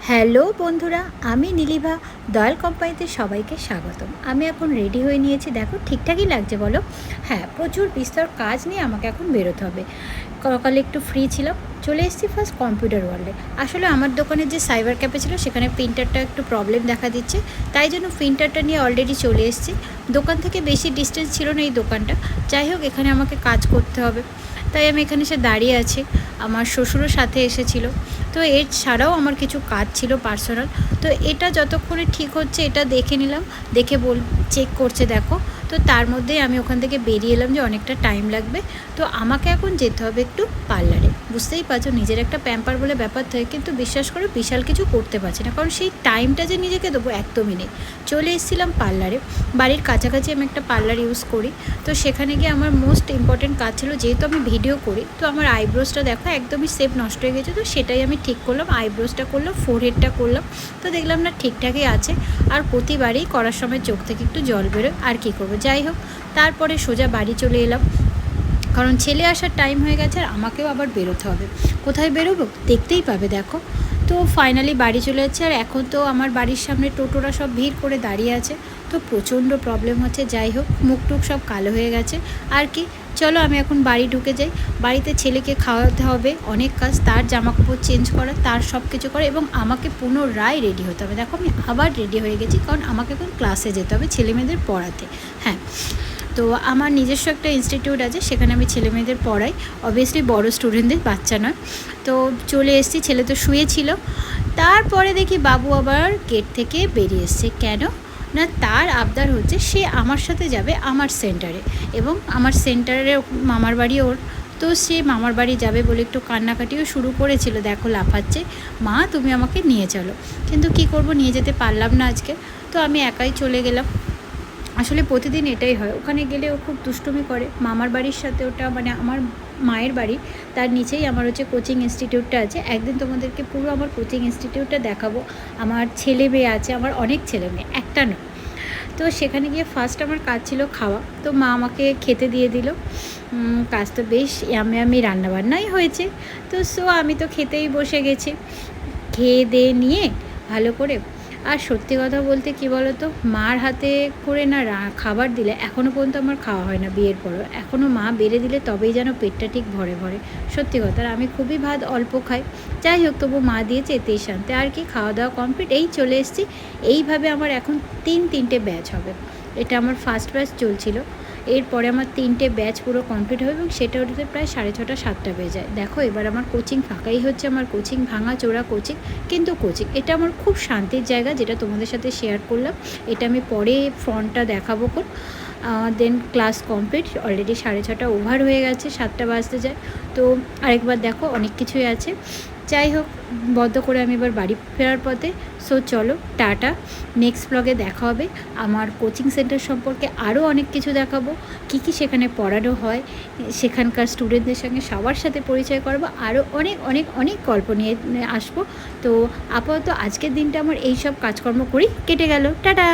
Hello বন্ধুরা, আমি নীলিভা। দয়াল কোম্পানিতে সবাইকে স্বাগতম। আমি এখন রেডি হয়ে নিয়েছি, দেখো ঠিকঠাকই লাগছে বলো? হ্যাঁ, প্রচুর বিস্তর কাজ নিয়ে আমাকে এখন বেরোতে হবে। সকালে একটু ফ্রি ছিলাম, চলে এসেছি ফার্স্ট কম্পিউটার ওয়ার্ল্ডে। আসলে আমার দোকানের যে সাইবার ক্যাফে ছিল সেখানে প্রিন্টারটা একটু প্রবলেম দেখা দিচ্ছে, তাই জন্য প্রিন্টারটা নিয়ে অলরেডি চলে এসেছি। দোকান থেকে বেশি ডিস্টেন্স ছিল না এই দোকানটা, যাই হোক এখানে আমাকে কাজ করতে হবে, তাই আমি এখানে এসে দাঁড়িয়ে আছি। আমার শ্বশুরও সাথে এসেছিলো, তো এর ছাড়াও আমার কিছু কাজ ছিল পার্সোনাল। তো এটা যতক্ষণে ঠিক হচ্ছে এটা দেখে নিলাম, দেখে চেক করছে দেখো। তো তার মধ্যেই আমি ওখান থেকে বেরিয়ে এলাম যে অনেকটা টাইম লাগবে। তো আমাকে এখন যেতে হবে একটু পার্লারে। বুঝতেই পারছো, নিজের একটা প্যাম্পার বলে ব্যাপার থাকে, কিন্তু বিশ্বাস করে বিশাল কিছু করতে পারছি না, কারণ সেই টাইমটা যে নিজেকে দেবো একদমই নেই। চলে এসেছিলাম পার্লারে, বাড়ির কাছাকাছি আমি একটা পার্লার ইউজ করি। তো সেখানে গিয়ে আমার মোস্ট ইম্পর্টেন্ট কাজ ছিল, যেহেতু আমি ভিডিও করি, তো আমার আইব্রোসটা দেখো একদমই শেপ নষ্ট হয়ে গেছে। তো সেটাই আমি ঠিক করলাম, আইব্রোসটা করলাম, ফোরহেডটা করলাম। তো দেখলাম না ঠিকঠাকই আছে। আর প্রতিবারই করার সময় চোখ থেকে একটু জল বেরোয়, আর কী করবো। যাই হোক, তারপরে সোজা বাড়ি চলে এলাম, কারণ ছেলে আসার টাইম হয়ে গেছে আর আমাকেও আবার বেরোতে হবে। কোথায় বেরোবো দেখতেই পাবে দেখো। তো ফাইনালি বাড়ি চলে যাচ্ছে, আর এখন তো আমার বাড়ির সামনে টোটোরা সব ভিড় করে দাঁড়িয়ে আছে, তো প্রচণ্ড প্রবলেম হচ্ছে। যাই হোক, মুখটুক সব কালো হয়ে গেছে আর কি। চলো আমি এখন বাড়ি ঢুকে যাই। বাড়িতে ছেলেকে খাওয়াতে হবে, অনেক কাজ, তার জামাকাপড় চেঞ্জ করা, তার সব কিছু করা, এবং আমাকে পুনরায় রেডি হতে হবে। দেখো আমি আবার রেডি হয়ে গেছি, কারণ আমাকে এখন ক্লাসে যেতে হবে ছেলেমেয়েদের পড়াতে। হ্যাঁ, তো আমার নিজস্ব একটা ইনস্টিটিউট আছে, সেখানে আমি ছেলেমেয়েদের পড়াই, অবভিয়াসলি বড় স্টুডেন্টদের, বাচ্চা নয়। তো চলে এসেছি, ছেলে তো শুয়েছিল। তারপরে দেখি বাবু আবার গেট থেকে বেরিয়ে এসছে। কেন না, তার আবদার হচ্ছে সে আমার সাথে যাবে আমার সেন্টারে, এবং আমার সেন্টারে মামার বাড়ি ওর। তো সে মামার বাড়ি যাবে বলে একটু কান্নাকাটিও শুরু করেছিল, দেখো লাফাচ্ছে, মা তুমি আমাকে নিয়ে চলো। কিন্তু কি করব, নিয়ে যেতে পারলাম না আজকে। তো আমি একাই চলে গেলাম। আসলে প্রতিদিন এটাই হয়, ওখানে গেলে ও খুব দুষ্টুমি করে। মামার বাড়ির সাথে ওটা মানে আমার মায়ের বাড়ি, তার নিচেই আমার হচ্ছে কোচিং ইনস্টিটিউটটা আছে। একদিন তোমাদেরকে পুরো আমার কোচিং ইনস্টিটিউটটা দেখাবো। আমার ছেলে মেয়ে আছে, আমার অনেক ছেলে মেয়ে, একটা নয়। তো সেখানে গিয়ে ফার্স্ট আমার কাজ ছিল খাওয়া, তো মা আমাকে খেতে দিয়ে দিল। কাজ তো বেশ আমি রান্নাবান্নাই হয়েছে। তো আমি তো খেতেই বসে গেছি, খেয়ে দিয়ে নিয়ে ভালো করে। আর সত্যি কথা বলতে কী বলো তো, মার হাতে করে না খাবার দিলে এখনও পর্যন্ত আমার খাওয়া হয় না বিয়ের পরও। এখনও মা বেড়ে দিলে তবেই যেন পেটটা ঠিক ভরে ভরে, সত্যি কথা। আর আমি খুবই ভাত অল্প খাই, যাই হোক তবু মা দিয়েছে এতেই শান্তি। আর কি, খাওয়া দাওয়া কমপ্লিট, এই চলে এসেছি। এইভাবে আমার এখন তিনটে ব্যাচ হবে। এটা আমার ফার্স্ট ব্যাচ চলছিল, এরপরে আমার 3টে ব্যাচ পুরো কমপ্লিট হবে, এবং সেটা ওটাতে প্রায় 6:30 7টা বেজে যায়। দেখো এবার আমার কোচিং ফাঁকাই হচ্ছে, আমার কোচিং ভাঙা চোরা কোচিং, কিন্তু কোচিং এটা আমার খুব শান্তির জায়গা, যেটা তোমাদের সাথে শেয়ার করলাম। এটা আমি পরে ফ্রন্টটা দেখাবো কোন। দেন ক্লাস কমপ্লিট, অলরেডি 6:30 ওভার হয়ে গেছে, 7টা বাজতে যায়। তো আরেকবার দেখো অনেক কিছুই আছে। যাই হোক, বদ্ধ করে আমি এবার বাড়ি ফেরার পথে। সো চলো টাটা, নেক্সট ব্লগে দেখা হবে। আমার কোচিং সেন্টার সম্পর্কে আরও অনেক কিছু দেখাবো, কী সেখানে পড়ানো হয়, সেখানকার স্টুডেন্টদের সঙ্গে সবার সাথে পরিচয় করাবো, আরও অনেক অনেক অনেক গল্প নিয়ে আসবো। তো আপাতত আজকের দিনটা আমার এই সব কাজকর্ম করেই কেটে গেল। টাটা।